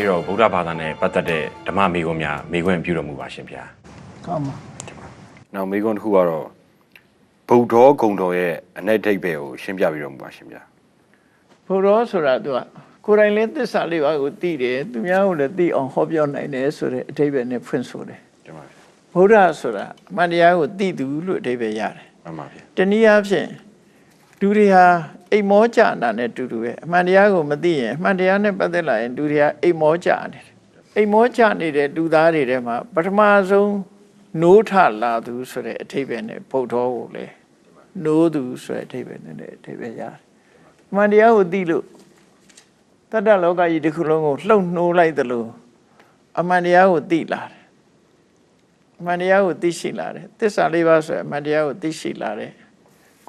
တော့ဗုဒ္ဓဘာသာနဲ့ပတ်သက်တဲ့ဓမ္မမိဂုံးများမိခွင့်ပြုတော်မူပါရှင်ဗျာကောင်းပါနောက်မိခွန်းတစ်ခုကတော့ဗုဒ္ဓဂုံတော်ရဲ့အ내ဒိဋ္ဌိကိုရှင်းပြပြီးတော်မူပါရှင်ဗျာဘုရားဆိုတာသူကကိုယ်တိုင်လည်းသစ္စာလေးပါးကိုသိတယ်သူများကိုလည်းသိအောင်ဟောပြောနိုင်တယ်ဆိုတဲ့အဓိပ္ပာယ်နဲ့ဖွင့်ဆိုတယ်တင်ပါဗျာဗုဒ္ဓဆိုတာအမှန်တရားကိုသိသူလို့အဓိပ္ပာယ်ရတယ်မှန်ပါဗျာတနည်းအားဖြင့်လူတွေဟာအိမ်မောကြတာနဲ့တူတူပဲအမှန်တရားကိုမသိရင်အမှန်တရားနဲ့ပတ်သက်လာရင်လူတွေကအိမ်မောကြနေတယ်အိမ်မောကြနေတဲ့လူသားတွေထဲမှာပထမဆုံးနိုးထလာသူဆိုတဲ့အဓိပ္ပာယ်နဲ့ဗုဒ္ဓကိုလေနိုးသူဆိုတဲ့အဓိပ္ပာယ်နဲ့အဓိပ္ပာယ်ရတယ်အမှန်တရားကိုသိလို့တတ္တလောကကြီးတစ်ခုလုံးကိုလှုပ်နှိုးလိုက်သလိုအမှန်တရားကိုသိလာတယ်အမှန်တရားကိုသိရှိလာတယ်သစ္စာလေးပါးဆိုအမှန်တရားကိုသိရှိလာတယ်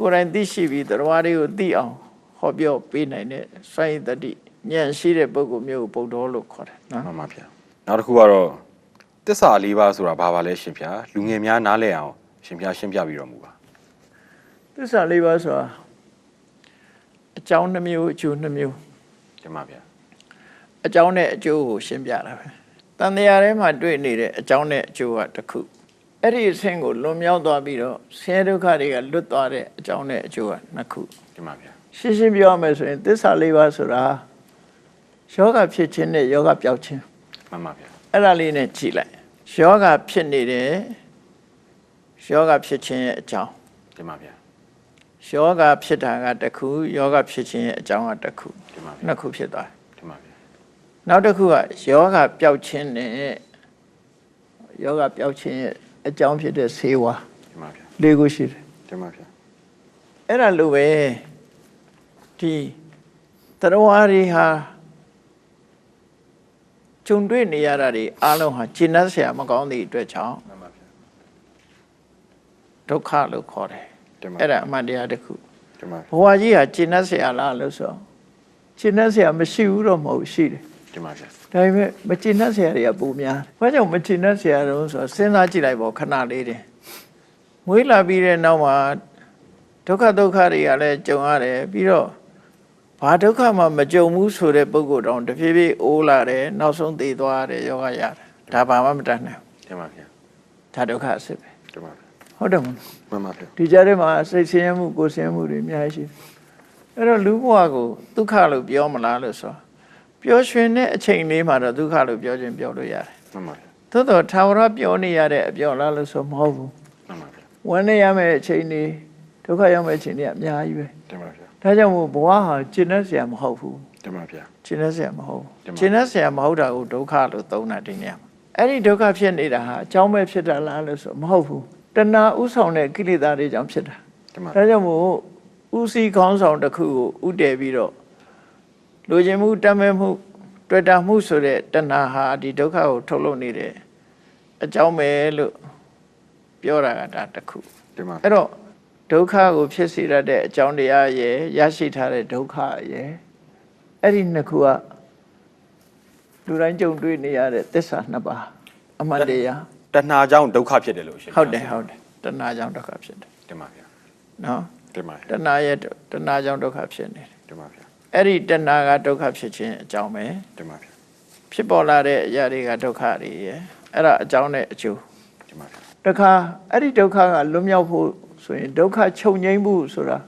ကိုယ်တိုင်သိရှိပြီးတရားတွေကိုသိအောင်ဟောပြောပေးနိုင်တဲ့စွမ်းရည်တတိဉာဏ်ရှိတဲ့ပုဂ္ဂိုလ်မျိုးကိုဗုဒ္ဓလို့ခေါ်တယ်နော်မှန်ပါဗျာနောက်တစ်ခုကတော့သစ္စာလေးပါးဆိုတာဘာပါလဲရှင်ဗျာလူငယ်များနားလည်အောင်ရှင်ဗျာရှင်းပြပြီးတော်မူပါသစ္စာလေးပါးဆိုတာအကြောင်းနှမျိုးအကျိုးနှမျိုးတင်ပါဗျာအကြောင်းနဲ့အကျိုးကိုရှင်းပြတာပဲတန်တရားထဲမှာတွေ့နေတဲ့အကြောင်းနဲ့အကျိုးကတစ်ခုအဲ့ဒီအဆင့်ကိုလွန်မြောက်သွားပြီးတော့ဆင်းရဲဒုက္ခတွေကလွတ်သွားတဲ့အကြောင်းနဲ့အကျိုးကနှစ်ခုတင်ပါဗျာရှင်းရှင်းပြောရမယ်ဆိုရင်သစ္စာလေးပါးဆိုတာယောဂဖြစ်ခြင်းနဲ့ယောဂပျောက်ခြင်းမှန်ပါဗျာအဲ့ဒါလေးနဲ့ကြည့်လိုက်ယောဂဖြစ်နေတယ်ယောဂဖြစ်ခြင်းရဲ့အကြောင်းတင်ပါဗျာယောဂဖြစ်တာကတစ်ခုယောဂဖြစ်ခြင်းရဲ့အကြောင်းကတစ်ခုနှစ်ခုဖြစ်သွားတင်ပါဗျာနောက်တစ်ခုကယောဂပျောက်ခြင်းနဲ့ယောဂပျောက်ခြင်းရဲ့အကြောင်းဖြစ်တဲ့ဆေးဝါးတင်ပါဗျာလေးခုရှိတယ်တင်ပါဗျာအဲ့ဒါလိုပဲဒီတရားဝါတွေဟာဂျုံတွေ့နေရတာတွေအားလုံးဟာကျင့်တတ်เสียမကောင်းတဲ့အတွက်ကြောင့်မှန်ပါဗျာဒုက္ခလို့ခေါ်တယ်အဲ့ဒါအမှန်တရားတစ်ခုတင်ပါဘဝကြီးဟာကျင့်တတ်เสียလားလို့ဆိုကျင့်တတ်เสียမရှိဘူးတော့မဟုတ်ရှိတယ်တင်ပါဗျာဒါပေမဲ့မကျင့်တတ်เสียတွေကပုံများဘာကြောင့်မကျင့်တတ်เสียတော့ဆိုစဉ်းစားကြည့်လိုက်ပေါ့ခဏလေးတင်မွေးလာပြီးတဲ့နောက်မှာဒုက္ခတွေကလည်းကြုံရတယ်ပြီးတော့ဘာဒုက္ခမှမကြုံဘူးဆိုတဲ့ပုဂ္ဂိုလ်တောင်တဖြည်းဖြည်းအိုးလာတယ်နောက်ဆုံးသိသွားတယ်ယောဂရတယ်ဒါဘာမှမတတ်နိုင်ဘူးတင်ပါဗျာဒါဒုက္ခအစစ်ပဲတင်ပါဗျာဟုတ်တယ်မမှန်ပါဗျာဒီကြားထဲမှာစိတ်ဆင်းရဲမှုကိုယ်ဆင်းရဲမှုတွေအများကြီးရှိအဲ့တော့လူဘဝကိုဒုက္ခလို့ပြောမလားလို့ဆိုပျော်ရွှင်တဲ့အချိန်လေးမှာတော့ဒုက္ခလို့ပြောခြင်းပြောလို့ရတယ်မှန်ပါဗျာသို့တော့ထာဝရပြောနေရတဲ့အပြောလားလို့ဆိုမဟုတ်ဘူးမှန်ပါဗျာဝင်နေရမယ့်အချိန်လေးဒုက္ခရောက်မယ့်အချိန်လေးအများကြီးပဲတင်ပါဗျာဒါကြောင့်မို့ဘဝဟာကျင့်တတ်เสียမဟုတ်ဘူးတင်ပါဗျာကျင့်တတ်เสียမဟုတ်ဘူးကျင့်တတ်เสียမဟုတ်တာကိုဒုက္ခလို့သုံးတာဒီနေရာမှာအဲ့ဒီဒုက္ခဖြစ်နေတာဟာအကြောင်းပဲဖြစ်တာလားလို့ဆိုမဟုတ်ဘူးတဏှာဥဆောင်တဲ့ကိလေသာတွေကြောင့်ဖြစ်တာဒါကြောင့်မို့ဥစည်းခေါင်းဆောင်တစ်ခုကိုဥတည်ပြီးတော့လူချင်းမှုတတ်မဲ့မှုတွေ့တာမှုဆိုတဲ့တဏှာဟာဒီဒုက္ခကိုထုတ်လုပ်နေတယ်အကြောင်းပဲလို့ပြောတာကဒါတစ်ခုအဲ့တော့ဒုက္ခကိုဖြစ်စေရတဲ့အကြောင်းတရားရဲ့ရရှိထားတဲ့ဒုက္ခရဲ့အဲ့ဒီနှစ်ခုကလူတိုင်းကြုံတွေ့နေရတဲ့သစ္စာနှစ်ပါးအမှန်တရားတဏှာကြောင့်ဒုက္ခဖြစ်တယ်လို့ရှင်ဟုတ်တယ်တဏှာကြောင့်ဒုက္ခဖြစ်တယ်တင်ပါဗျာနော်တင်ပါတဏှာရဲ့တဏှာကြောင့်ဒုက္ခဖြစ်နေတယ်တင်ပါဗျာအဲ့ဒီတဏှာကဒုက္ခဖြစ်ခြင်းအကြောင်းပဲတင်ပါဗျာဖြစ်ပေါ်လာတဲ့အရာတွေကဒုက္ခတွေရဲ့အဲ့ဒါအကြောင်းနဲ့အကျိုးတင်ပါဗျာတခါအဲ့ဒီဒုက္ခကလွတ်မြောက်ဖို့ဆိုရင်ဒုက္ခချုပ်ငြိမ်းမှုဆိုတာ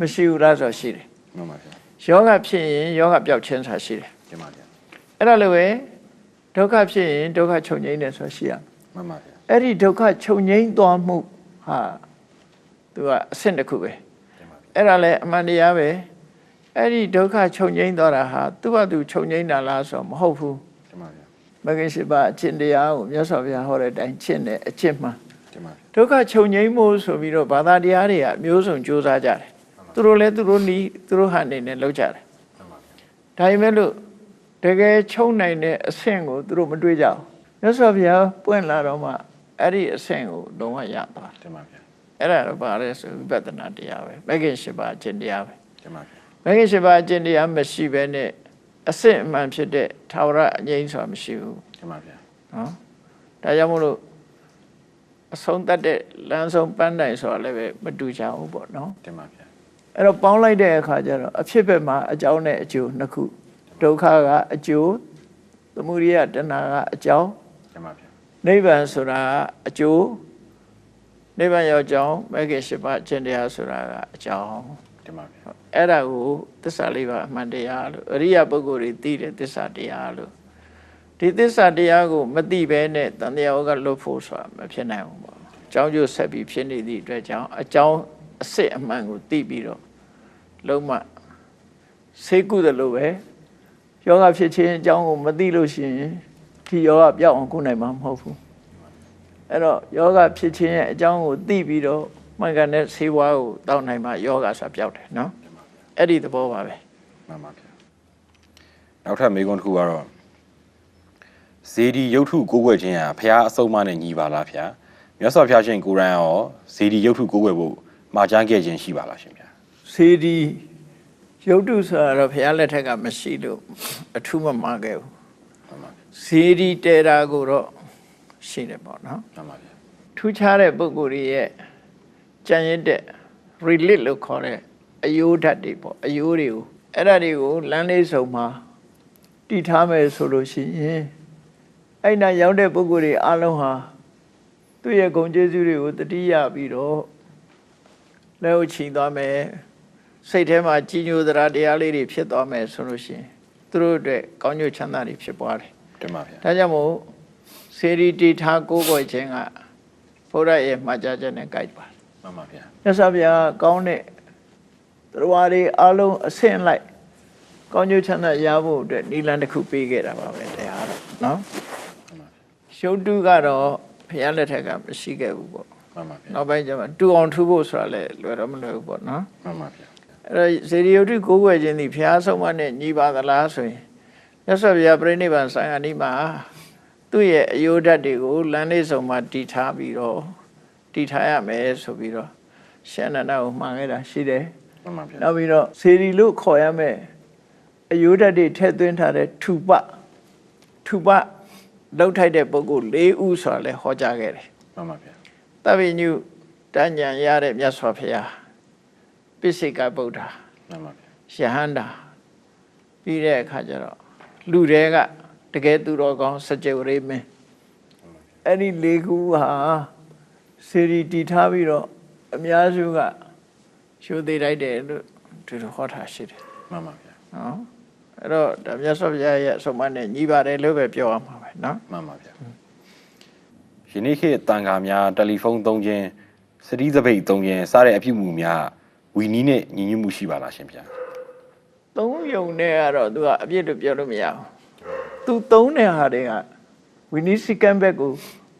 မရှိဘူးလားဆိုရှိတယ်မှန်ပါဗျာယောဂဖြစ်ရင်ယောဂပျောက်ခြင်းဆိုတာရှိတယ်တင်ပါဗျာအဲ့ဒါလိုပဲဒုက္ခဖြစ်ရင်ဒုက္ခချုပ်ငြိမ်းတယ်ဆိုတာရှိရမှန်ပါဗျာအဲ့ဒီဒုက္ခချုပ်ငြိမ်းသွားမှုဟာသူကအဆင့်တစ်ခုပဲအဲ့ဒါလည်းအမှန်တရားပဲအဲ့ဒီဒုက္ခချုပ်ငြိမ်းသွားတာဟာသူ့ဘာသူချုပ်ငြိမ်းတာလားဆိုတော့မဟုတ်ဘူးတင်ပါဗျာမဂ္ဂင်၈ပါးအကျင့်တရားကိုမြတ်စွာဘုရားဟောတဲ့အတိုင်းကျင့်တဲ့အကျင့်မှတင်ပါဒုက္ခချုပ်ငြိမ်းမှုဆိုပြီးတော့ဘာသာတရားတွေကအမျိုးစုံကြိုးစားကြတယ်သူတို့လည်းသူတို့နီးသူတို့ဟန်နေနဲ့လုပ်ကြတယ်ဒါပေမဲ့လို့တကယ်ချုပ်နိုင်တဲ့အဆင့်ကိုသူတို့မတွေ့ကြဘူးမြတ်စွာဘုရားပွင့်လာတော့မှအဲ့ဒီအဆင့်ကိုလုံးဝရသွားတင်ပါဗျာအဲ့ဒါတော့ဗါလဲဆိုဝိပဿနာတရားပဲမဂ္ဂင်၈ပါးအကျင့်တရားပဲတင်ပါဗျာမဂ္ဂင်၈ပါးအကျင့်တရားမရှိဘဲနဲ့အစစ်အမှန်ဖြစ်တဲ့ထာဝရအငြိမ်းဆိုတာမရှိဘူးတင်ပါဗျာနော်ဒါကြောင့်မို့လို့အဆုံးတတ်တဲ့လမ်းဆုံးပန်းတိုင်ဆိုတာလည်းပဲမတူကြဘူးပေါ့နော်တင်ပါဗျာအဲ့တော့ပေါင်းလိုက်တဲ့အခါကျတော့အဖြစ်ဘက်မှာအကြောင်းနဲ့အကျိုးနှစ်ခုဒုက္ခကအကျိုး သမုဒိယတဏှာကအကြောင်း တင်ပါဗျာ နိဗ္ဗာန်ဆိုတာအကျိုးနိဗ္ဗာန်ရောက်ကြောင်းမဂ္ဂင်၈ပါးအကျင့်တရားဆိုတာကအကြောင်း တင်ပါဗျာ အဲ့ဒါကိုသစ္စာလေးပါအမှန်တရားလို့အရိယပုဂ္ဂိုလ်တွေသိတယ်သစ္စာတရားလို့ဒီသစ္စာတရားကိုမသိဘဲနဲ့တန်တရားကလွတ်ဖို့ဆိုတာမဖြစ်နိုင်ဘူးပေါ့အကြောင်းကျိုးဆက်ပြီးဖြစ်နေသည့်အတွက်ကြောင့်အကြောင်းအစစ်အမှန်ကိုသိပြီးတော့လုံးဝဆေးကုသလိုပဲယောဂဖြစ်ခြင်းအကြောင်းကိုမသိလို့ရှိရင်ဒီယောဂပြောက်အောင်ကုနိုင်မှာမဟုတ်ဘူးအဲ့တော့ယောဂဖြစ်ခြင်းရဲ့အကြောင်းကိုသိပြီးတော့မှန်ကန်တဲ့ဆေးဝါးကိုတောက်နိုင်မှယောဂဆိုပြောက်တယ်နော်အဲ့ဒီသဘောပါပဲ မှန်ပါဗျာနောက်ထပ်မေးခွန်းတစ်ခုကတော့ဇေဒီရုပ်ထုကိုးကွယ်ခြင်းဟာဖះအဆုံးအမနဲ့ညီပါလားဗျာမြတ်စွာဘုရားရှင်ကိုယ်တိုင်ရောဇေဒီရုပ်ထုကိုးကွယ်ဖို့မှာကြားခဲ့ခြင်းရှိပါလားရှင်ဗျာ စေဒီရုပ်တုဆိုတာတော့ဘုရားလက်ထက်ကမရှိလို့အထူးမမှားခဲ့ဘူး မှန်ပါဗျာ စေဒီတေတာကိုတော့ရှိတယ်ပေါ့နော် မှန်ပါဗျာ ထူးခြားတဲ့ပုဂ္ဂိုလ်တွေရဲ့ကြံရစ်တဲ့ relate လို့ခေါ်တဲ့အယိုးဓာတ်တွေပေါ့အယိုးတွေကိုအဲ့ဒါတွေကိုလမ်းလေးစုံမှာတည်ထားမယ်ဆိုလို့ရှိရင်အဲ့နာရောက်တဲ့ပုဂ္ဂိုလ်တွေအလုံးဟာသူ့ရဲ့ဂုဏ်ကျေးဇူးတွေကိုတတိယပြီးတော့လက်ဥချီသွားမယ်စိတ်ထဲမှာကြီးညိုသရာတရားလေးတွေဖြစ်သွားမယ်ဆိုလို့ရှိရင်သူတို့အတွက်ကောင်းကျိုးချမ်းသာတွေဖြစ်ပွားတယ် တင်ပါဗျာ ဒါကြောင့်မို့စေရီတီထားကိုးကွယ်ခြင်းကဘုရားရဲ့မှာကြားချက်နဲ့ကြိုက်ပါတယ် မှန်ပါဗျာ မြတ်စွာဘုရားကောင်းတဲ့တရားတွေအလုံးအဆင့်လိုက်ကောင်းကျိုးချမ်းသာရဖို့အတွက်နိလန်တစ်ခုပေးခဲ့တာပါပဲတရားတော့နော်ရှုပ်တုကတော့ဘုရားလက်ထက်ကမရှိခဲ့ဘူးပေါ့ မှန်ပါဗျာ နောက်ပိုင်းကျမှတူအောင်ထူဖို့ဆိုတာလည်းလွယ်တော့မလွယ်ဘူးပေါ့နော် မှန်ပါဗျာ အဲ့တော့စေရီယုတ်တိကိုးကွယ်ခြင်းဒီဘုရားဆုံးမနဲ့ညီပါသလားဆိုရင်မြတ်စွာဘုရားပြိဋိဘံဆိုင်အနိမှာသူ့ရဲ့အယိုးဓာတ်တွေကိုလမ်းလေးစုံမှာတည်ထားပြီးတော့တည်ထားရမယ်ဆိုပြီးတော့ရှန္ဒနာကိုမှာခဲ့တာရှိတယ် မှန်ပါဗျာ နောက်ပြီးတော့စေရီလို့ခေါ်ရမယ်အယိုးဓာတ်တွေထည့်သွင်းထားတဲ့ထူပလောက်ထိုက်တဲ့ပုဂ္ဂိုလ်၄ဦးဆိုတာလည်းဟောကြားခဲ့တယ် မှန်ပါဗျာ တပ္ပိညုတဉ္ဉံရတဲ့မြတ်စွာဘုရားပိစိကဗုဒ္ဓ မှန်ပါဗျာ ယဟန္တာပြီးတဲ့အခါကျတော့လူတွေကတကယ်သူတော်ကောင်းစကြဝဠာမင်းအဲ့ဒီ၄ခုဟာစေရီတည်ထားပြီးတော့အများစုကရှုသေးလိုက်တယ်လို့သူတို့ဟောထားရှိတယ် မှန်ပါဗျာ နော်အဲ့တော့ဒါမြတ်စွာဘုရားရဲ့အဆုံးအမနဲ့ညီပါတယ်လို့ပဲပြောရမှာပဲနော် မှန်ပါဗျာယနေ့ခေတ်တန်ခါများတယ်လီဖုန်းသုံးခြင်းစတိစပိတ်သုံးခြင်းစတဲ့အပြုအမူများဝီနီးနဲ့ညီညွတ်မှုရှိပါလားရှင်ဗျာ သုံးယုံနဲ့ကတော့သူကအပြစ်လို့ပြောလို့မရဘူးသူသုံးတဲ့ဟာတွေကဝိနည်းစည်းကမ်းဘက်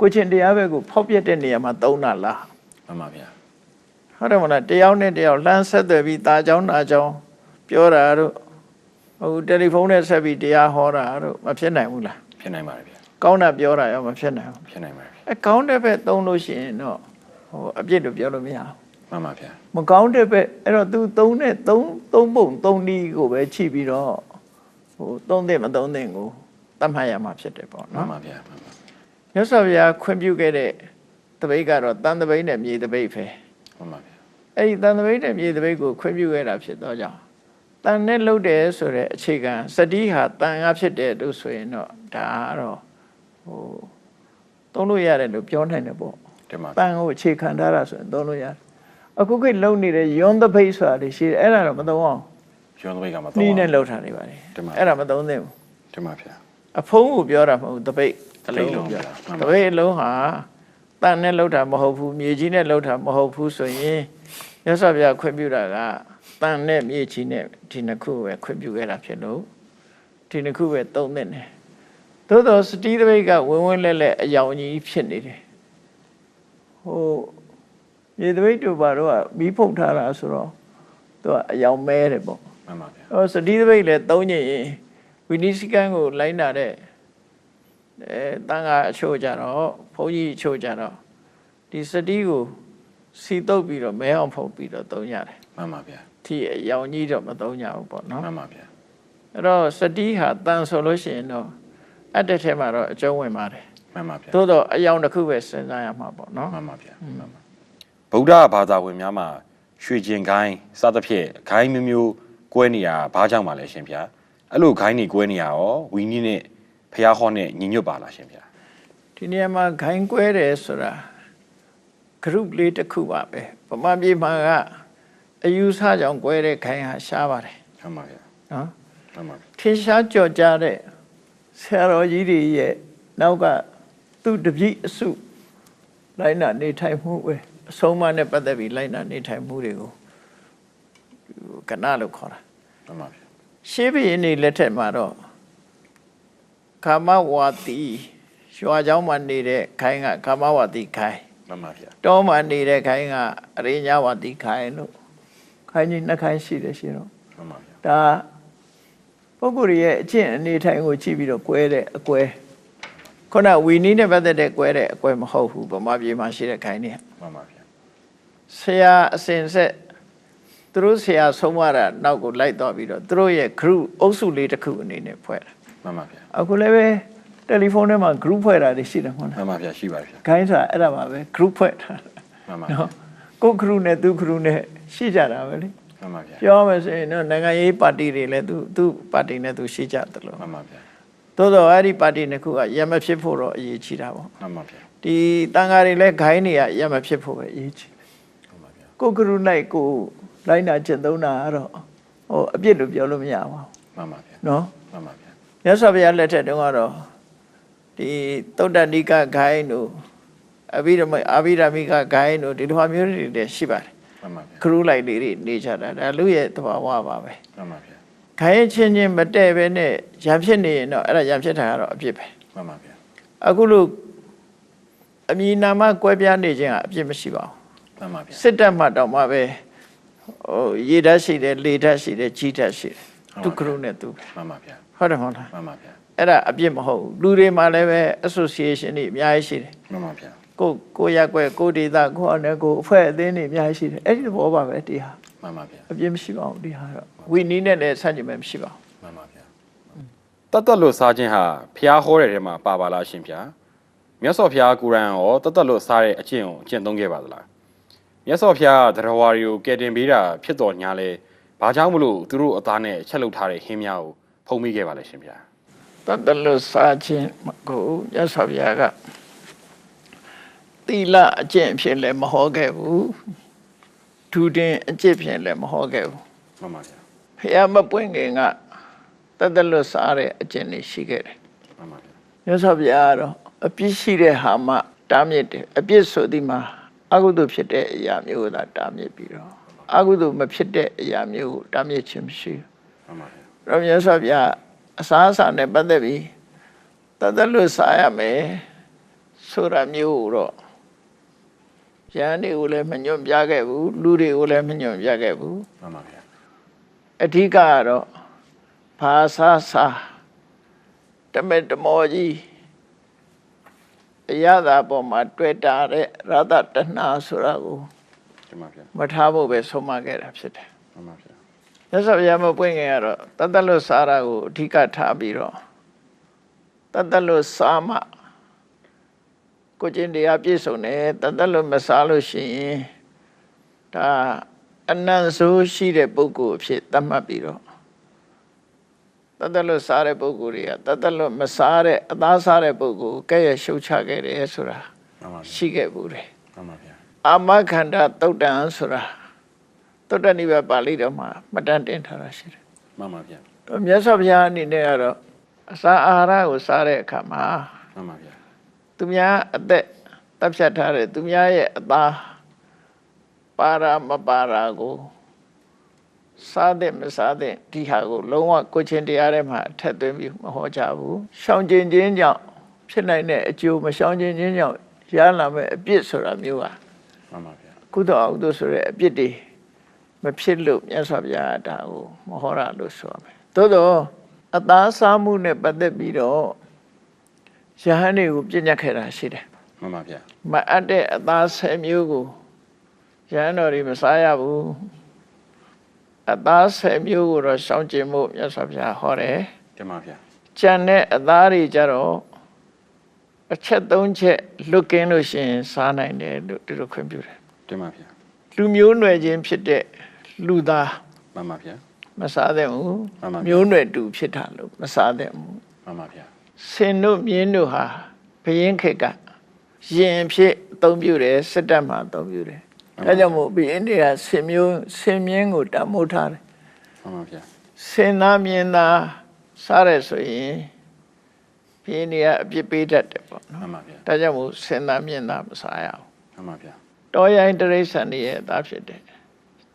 ကိုချင်းတရားဘက်ကိုဖောက်ပြတဲ့နေရာမှာသုံးတာလား မှန်ပါဗျာ ဟုတ်တယ်မလားတယောက်နဲ့တယောက်လှမ်းဆက်သွယ်ပြီးตาကြောင်းနာကြောင်းပြောတာတို့ဟိုတယ်လီဖုန်းနဲ့ဆက်ပြီးတရားဟောတာတို့မဖြစ်နိုင်ဘူးလား ဖြစ်နိုင်ပါတယ်ဗျာ ကောင်းတာပြောတာရောမဖြစ်နိုင်ဘူး ဖြစ်နိုင်ပါတယ် ကောင်းတဲ့ဘက်သုံးလို့ရှိရင်တော့ဟိုအပြစ်လို့ပြောလို့မရဘူး မှန်ပါဗျာ မကောင်းတဲ့ဘက်အဲ့တော့ तू သုံးတဲ့သုံးပုံသုံးနည်းကိုပဲချိပြီးတော့ဟိုသုံးတဲ့မသုံးတဲ့ကိုတတ်မှတ်ရမှာဖြစ်တယ်ပေါ့ မှန် နော် ပါဗျာမှန်ပါ မြတ်စွာဘုရားခွင့်ပြုခဲ့တဲ့တပိတ်ကတော့တန်တပိတ်နဲ့မြေတပိတ်ပဲ မှန်ပါဗျာ အဲ့ဒီတန်တပိတ်နဲ့မြေတပိတ်ကိုခွင့်ပြုခဲ့တာဖြစ်တော့ကြောင့်တန်နဲ့လှုပ်တယ်ဆိုတဲ့အခြေခံစတိဟာတန်ကဖြစ်တယ်လို့ဆိုရင်တော့ဒါကတော့ဟိုသုံးလို့ရတယ်လို့ပြောနိုင်တယ်ပေါ့ တင်ပါ တန်ကိုအခြေခံထားတာဆိုရင်သုံးလို့ရတယ်အခုခေတ်လုံနေတဲ့ယွန်းတပိတ်ဆိုတာတွေရှိတယ်အဲ့ဒါတော့မသုံးအောင် ကျွန်းသပိတ်ကမ နီး တော့ နဲ့လှုပ်ထားနေပါလေ တင်ပါ အဲ့ဒါမသုံးသင့်ဘူး တင်ပါဗျာ အဖုံးကိုပြောတာမဟုတ်ဘူးတပိတ်အလုံးကိုပြောတာတပိတ်အလုံးဟာတန်နဲ့လှုပ်တာမဟုတ်ဘူးမြေကြီးနဲ့လှုပ်တာမဟုတ်ဘူးဆိုရင်မြတ်စွာဘုရားခွင့်ပြုတာကတန်နဲ့မြေကြီးနဲ့ဒီနှစ်ခုပဲခွင့်ပြုခဲ့တာဖြစ်လို့ဒီနှစ်ခုပဲသုံးသင့်တယ်သို့တော့စတိတပိတ်ကဝင်းဝင်းလဲလဲအယောင်ကြီးဖြစ်နေတယ်ဟိုမြေတပိတ်တို့ဘာတော့မီးဖုတ်ထားတာဆိုတော့သူကအယောင်မဲတယ်ပေါ့ မှန်ပါဗျာ ဟောစတိတပိတ်လည်းသုံးညင်ဝိနည်းစည်းကမ်းကိုလိုက်နာတဲ့တန်ခါအချို့ကြတော့ဘုန်းကြီးအချို့ကြတော့ဒီစတိကိုစီတုပ်ပြီးတော့မဲအောင်ဖုတ်ပြီးတော့သုံးရတယ် မှန်ပါဗျာ ဒီအယောင်ကြီးတော့မသုံးကြဘူးပေါ့နော် မှန်ပါဗျာ အဲ့တော့စတိဟာတန်ဆိုလို့ရှိရင်တော့အတက်ထဲမှာတော့အကျုံးဝင်ပါတယ် မှန်ပါဗျာ သို့တော့အယောင်တစ်ခုပဲစဉ်းစားရမှာပေါ့နော် မှန်ပါဗျာမှန်ပါဗုဒ္ဓဘာသာဝင်များမှာရွှေကျင်ခိုင်းစသဖြင့်ခိုင်းမျိုးမျိုးကွဲနေရဘာကြောင့်ပါလဲရှင်ဗျာအဲ့လိုခိုင်းနေကွဲနေရရောဝီနီးနဲ့ ဖះဟောနဲ့ညီညွတ်ပါလားရှင်ဗျာ ဒီနေရာမှာခိုင်းကွဲတယ်ဆိုတာ group လေးတစ်ခုပါပဲဗမာပြည်မှာကအယူဆကြောင့်ကွဲတဲ့ခိုင်းဟာရှားပါတယ် မှန်ပါဗျာ နော် မှန်ပါ ထင်ရှားကြော်ကြားတဲ့ဆရာတော်ကြီးတွေရဲ့နောက်ကသူ့တပည့်အစုလိုက်နာနေထိုင်မှုပဲအဆုံးအမနဲ့ပတ်သက်ပြီးလိုက်နာနေထိုင်မှုတွေကိုကဏလို့ခေါ်တာ မှန်ပါဗျာ ရှေးဘုရင်တွေလက်ထက်မှာတော့ကာမဝါတီရွာเจ้าမှာနေတဲ့ခိုင်းကကာမဝါတီခိုင်း မှန်ပါဗျာ တောမှာနေတဲ့ခိုင်းကအရိညာဝါတီခိုင်းလို့ခိုင်းကြီးနှစ်ခိုင်းရှိတယ်ရှင်တော့ မှန်ပါဗျာ ဒါပုဂ္ဂိုလ်ရဲ့အကျင့်အနေထိုင်ကိုကြည့်ပြီးတော့ကွဲတဲ့အကွဲခုနဝီနီးနဲ့ပတ်သက်တဲ့ကွဲတဲ့အကွဲမဟုတ်ဘူးဗမာပြည်မှာရှိတဲ့ခိုင်းနေ မှန်ပါဗျာ ဆရာအစဉ်ဆက်သူတို့ဆရာဆုံးမတာနောက်ကိုလိုက်တော့ပြီးတော့သူတို့ရဲ့ group အုပ်စုလေးတစ်ခုအနေနဲ့ဖွဲ့တာ မှန်ပါဗျာ အခုလည်းပဲတယ်လီဖုန်းထဲမှာ group ဖွဲ့တာတွေရှိတယ်မဟုတ်လား မှန်ပါဗျာရှိပါဗျာ ခိုင်းဆိုတာအဲ့ဒါပါပဲ group ဖွဲ့တာ မှန်ပါ နော်ကိုယ် group နဲ့သူ group နဲ့ရှိကြတာပဲလေ မှန်ပါဗျာ ပြောမယ်ဆိုရင်တော့နိုင်ငံရေးပါတီတွေလည်းသူပါတီနဲ့သူရှိကြတယ်လို့ မှန်ပါဗျာ သို့တော့အဲ့ဒီပါတီနှစ်ခုကရမဖြစ်ဖို့တော့အရေးကြီးတာပေါ့ မှန်ပါဗျာ ဒီတန်ဃာတွေလည်းခိုင်းနေရမဖြစ်ဖို့ပဲအရေးကြီး မှန်ပါဗျာ ကိုယ် group လိုက်ကိုလိုက်နာကျင့်သုံးတာကတော့အပြစ်လို့ပြောလို့မရပါဘူး မှန်ပါဗျာ နော် မှန်ပါဗျာ မြတ်စွာဘုရားလက်ထက်တုန်းကတော့ဒီသုတ္တနိကဂိုင်းတို့အဘိဓမ္မိကဂိုင်းတို့ဒီလိုဟာမျိုးတွေလည်းရှိပါတယ် မှန်ပါဗျာ ခရုလိုက်လေးတွေနေကြတာဒါလူရဲ့သဘာဝပါပဲ မှန်ပါဗျာ ခိုင်းချင်းချင်းမတည့်ပဲနဲ့ရံဖြစ်နေရင်တော့အဲ့ဒါရံဖြစ်တာကတော့အပြစ်ပဲ မှန်ပါဗျာ အခုလို့အမည်နာမကွဲပြားနေခြင်းကအပြစ်မရှိပါဘူး မှန်ပါဗျာ စစ်တပ်မှတော့မှပဲရေဓာတ်ရှိတယ်လေဓာတ်ရှိတယ်ကြီးဓာတ်ရှိတယ်သူခရုနဲ့သူပဲ မှန်ပါဗျာ ဟုတ်တယ်မဟုတ်လား မှန်ပါဗျာ အဲ့ဒါအပြစ်မဟုတ်ဘူးလူတွေမှာလည်းပဲ association တွေအများကြီးရှိတယ် မှန်ပါဗျာ ကိုရက်ွယ်ကိုဒေတာကိုအနေကိုအဖွဲ့အသင်းတွေအများကြီးရှိတယ်အဲ့ဒီဘောပါပဲဒီဟာ မှန်ပါဗျာ အပြစ်မရှိပါဘူးဒီဟာတော့ဝီနီးနဲ့လည်းဆန့်ကျင်မဲ့မရှိပါဘူး မှန်ပါဗျာတတ်လို့စားခြင်းဟာဖះဟောတဲ့ထဲမှာပါပါလားရှင်ဗျာမြတ်စွာဘုရားကိုရန်ရောတတ်လို့စားတဲ့အကျင့်ကိုအကျင့်သုံးခဲ့ပါသလားမြတ်စွာဘုရားကတရားဝါတွေကိုကယ်တင်ပေးတာဖြစ်တော်ညာလဲဘာကြောင့်မလို့သူတို့အသားနဲ့ချက်လုပ်ထားတဲ့ဟင်းများကိုဖုံးမိခဲ့ပါလဲရှင်ဗျာ တတ်လို့စားခြင်းကိုရသော်ဗျာကတိလအကျင့်ဖြစ်လည်းမဟောခဲ့ဘူးဒူတင်အကျင့်ဖြစ်လည်းမဟောခဲ့ဘူး မှန်ပါဗျာ ဖះမပွင့်ခင်ကတတ်လို့စားတဲ့အကျင့်တွေရှိခဲ့တယ် မှန်ပါဗျာ ရသော်ဗျာကတော့အပြစ်ရှိတဲ့ဟာမှတားမြစ်တယ်အပြစ်ဆိုဒီမှာအကုသိုလ်ဖြစ်တဲ့အရာမျိုးကိုသာတားမြစ်ပြီးတော့အကုသိုလ်မဖြစ်တဲ့အရာမျိုးကိုတားမြစ်ခြင်းမရှိဘူး မှန်ပါဗျာ ရမြတ်စွာဘုရားအစားအစာနဲ့ပတ်သက်ပြီးတသက်လို့စားရမယ်ဆိုတာမျိုးတော့ရန်တွေကိုလည်းမညွန့်ပြခဲ့ဘူးလူတွေကိုလည်းမညွန့်ပြခဲ့ဘူး မှန်ပါဗျာ အဓိကကတော့ဘာသာစာတမေတမောကြီးအရသာပေါ်မှာတွေ့တာတဲ့ရတတဏဆိုတာကို မှန်ပါဗျာ မထားဖို့ပဲဆုံးမခဲ့တာဖြစ်တယ် မှန်ပါဗျာ မြတ်စွာဘုရားမပွင့်ခင်ကတော့တသက်လို့စားတာကိုအဓိကထားပြီးတော့တသက်လို့စားမှကိုကျင့်တရားပြည့်စုံတယ်တသက်လို့မစားလို့ရှိရင်ဒါအနန္ဆိုးရှိတဲ့ပုဂ္ဂိုလ်အဖြစ်သတ်မှတ်ပြီးတော့တသက်လို့စားတဲ့ပုဂ္ဂိုလ်တွေကတသက်လို့မစားတဲ့အသားစားတဲ့ပုဂ္ဂိုလ်ကဲ့ရဲ့ရှုတ်ချခဲ့တယ်ဆိုတာ မှန်ပါဗျာ ရှိခဲ့ဘူးတယ် မှန်ပါဗျာ အာမခန္ဓာသုတ်တံဆိုတာသုတ္တနိဗ္ဗာန်ပါဠိတော်မှာမှတ်တမ်းတင်ထားတာရှိတယ် မှန်ပါဗျာ မြတ်စွာဘုရားအနေနဲ့ကတော့အစာအာဟာရကိုစားတဲ့အခါမှာ မှန်ပါဗျာ သူများအသက်တပ်ဖြတ်ထားတဲ့သူများရဲ့အသားပါရမပါရကိုစားတဲ့မစားတဲ့ဒီဟာကိုလုံးဝကိုချင်းတရားထဲမှာအထက်သွင်းပြီးမဟောကြဘူးရှောင်ကျင်ခြင်းကြောင့်ဖြစ်နိုင်တဲ့အကျိုးမရှောင်ကျင်ခြင်းကြောင့်ရလာမဲ့အပြစ်ဆိုတာမျိုးဟာ မှန်ပါဗျာ ကုသိုလ်အကုသိုလ်ဆိုတဲ့အပြစ်တွေမဖြစ်လို့မြတ်စွာဘုရားဒါကိုမဟောရလို့ဆိုရမယ်သို့တော့အသားစားမှုနဲ့ပတ်သက်ပြီးတော့ယဟန်တွေကိုပြညတ်ခဲ့တာရှိတယ် မှန်ပါဗျာ မအပ်တဲ့အသား10မျိုးကိုယဟန်တော်တွေမစားရဘူးအသား10မျိုးကိုတော့ရှောင်ကျဉ်ဖို့မြတ်စွာဘုရားဟောတယ် တင်ပါဗျာ ကျန်တဲ့အသားတွေကြတော့အချက်3ချက်လွတ်ကင်းလို့ရှိရင်စားနိုင်တယ်လို့ဒီလိုခွင့်ပြုတယ် တင်ပါဗျာ လူမျိုးနွယ်ချင်းဖြစ်တဲ့လူသား မှန်ပါဗျာ မစားသင့်ဘူး မှန်ပါဗျာ မျိုးနွယ်တူဖြစ်တာလို့မစားသင့်ဘူး မှန်ပါဗျာ စင်တို့မြင်းတို့ဟာဘယင်းခေတ်ကရင်ဖြစ်အသုံးပြုတယ်စစ်တပ်မှာအသုံးပြုတယ်ဒါကြောင့်မို့ဘယင်းတွေကစင်မြင်းကိုတမိုးထားတယ် မှန်ပါဗျာ စင်သားမြင်းသားစားရဆိုရင်ဘယင်းတွေကအပြစ်ပေးတတ်တယ်ပေါ့နော် မှန်ပါဗျာ ဒါကြောင့်မို့စင်သားမြင်းသားမစားရအောင် မှန်ပါဗျာ တောရိုင်းတရိษံတွေရဲ့အသားဖြစ်တယ်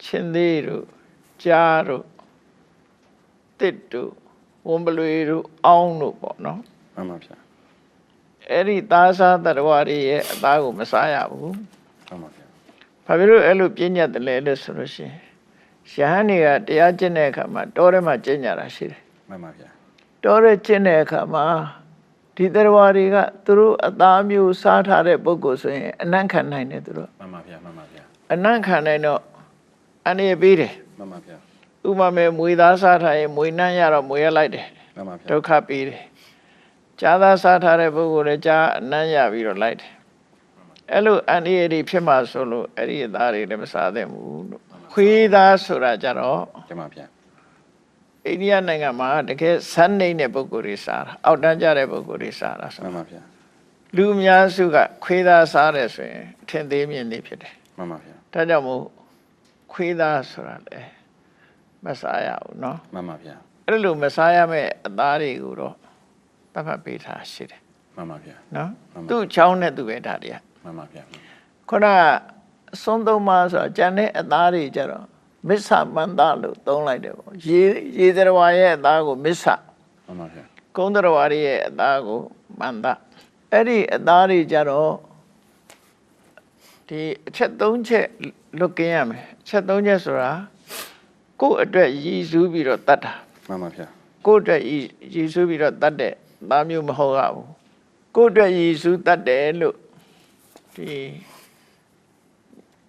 ချင်းသေးတို့ကြားတို့တစ်တို့ဝံပလွေတို့အောင်းတို့ပေါ့နော် မှန်ပါဗျာ အဲ့ဒီသားစားတတဝါတွေရဲ့အသားကိုမစားရဘူး မှန်ပါဗျာ ဘာဖြစ်လို့အဲ့လိုပြည့်ညတ်တယ်လဲလို့ဆိုလို့ရှိရင်ရဟန်းတွေကတရားကျင့်တဲ့အခါမှာတောထဲမှာကျင့်ကြတာရှိတယ် မှန်ပါဗျာ တောထဲကျင့်တဲ့အခါမှာဒီတတဝါတွေကသူတို့အသားမျိုးစားထားတဲ့ပုဂ္ဂိုလ်ဆိုရင်အနံ့ခံနိုင်တယ်သူတို့ မှန်ပါဗျာမှန်ပါဗျာ အနံ့ခံနိုင်တော့အနေပေးတယ် မှန်ပါဗျာ ဥပမာမွေသားစားထားရင်မွေနှမ်းရတော့မွေရလိုက်တယ် မှန်ပါဗျာ ဒုက္ခပေးတယ်ကြာသားစားထားတဲ့ပုဂ္ဂိုလ်လည်းကြာအနှမ်းရပြီးတော့လိုက်တယ်အဲ့လိုအန္တရာယ်တွေဖြစ်မှဆိုလို့အဲ့ဒီအသားတွေလည်းမစားသင့်ဘူးလို့ခွေးသားဆိုတာကြတော့ ကျမဗျာ အိန္ဒိယနိုင်ငံမှာတကယ်ဇန်နေတဲ့ပုဂ္ဂိုလ်တွေစားတာအောက်တန်းကြတဲ့ပုဂ္ဂိုလ်တွေစားတာဆို မှန်ပါဗျာ လူအများစုကခွေးသားစားတယ်ဆိုရင်အထင်သေးမြင်သေးဖြစ်တယ် မှန်ပါဗျာ ဒါကြောင့်မို့ခွေးသားဆိုတာလေမစားရဘူးเนาะ မှန်ပါဗျာ အဲ့လိုမစားရမယ့်အသားတွေကိုတော့သတ်မှတ်ပေးထားရှိတယ် မှန်ပါဗျာ နော်သူ့ချောင်းနဲ့သူပဲဒါတွေက မှန်ပါဗျာ ခုနကအစွန်းသုံးပါးဆိုတာကျန်တဲ့အသားတွေကြတော့မစ္ဆမန္တလို့သုံးလိုက်တယ်ပေါ့ရေသရဝါရဲ့အသားကိုမစ္ဆ မှန်ပါဗျာ ကုန်းသရဝါရဲ့အသားကိုမန္တအဲ့ဒီအသားတွေကြတော့ဒီအချက်၃ချက်လွတ်ကင်းရမယ်အချက်၃ချက်ဆိုတာကိုယ့်အတွက်ရည်စူးပြီးတော့တတ်တာ မှန်ပါဗျာ ကိုယ့်အတွက်ရည်စူးပြီးတော့တတ်တဲ့သားမျိုးမဟုတ်ရဘူးကိုယ့်အတွက်ရည်စူးတတ်တယ်လို့ဒီ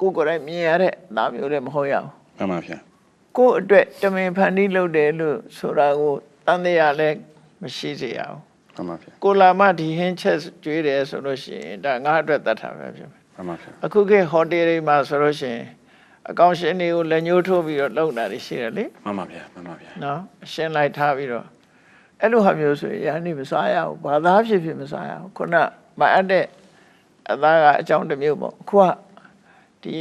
ကိုယ်ကိုယ်တိုင်မြင်ရတဲ့သားမျိုးလည်းမဟုတ်ရဘူး မှန်ပါဗျာ ကိုယ့်အတွက်တမင်ဖန်တီးလုပ်တယ်လို့ဆိုတာကိုတန်တရားလည်းမရှိစေရအောင် မှန်ပါဗျာ ကိုလာမဒီဟင်းချက်ကျွေးတယ်ဆိုလို့ရှိရင်ဒါငါအတွက်တတ်တာပဲဖြစ်မယ် မှန်ပါဗျာ အခုခေတ်ဟိုတယ်တွေမှာဆိုလို့ရှိရင်အကောင်ရှင်တွေကိုလက်ညှိုးထိုးပြီးတော့လုပ်တာတွေရှိတယ်လေ မှန်ပါဗျာမှန်ပါဗျာ နော်အရှင်းလိုက်ထားပြီးတော့အဲ့လိုဟာမျိုးဆိုရင်ရဟန်းနေမစားရဘူးဘာသာဖြစ်ဖြစ်မစားရဘူးခုနမအပ်တဲ့အသားကအကြောင်းတစ်မျိုးပေါ့ခုကဒီ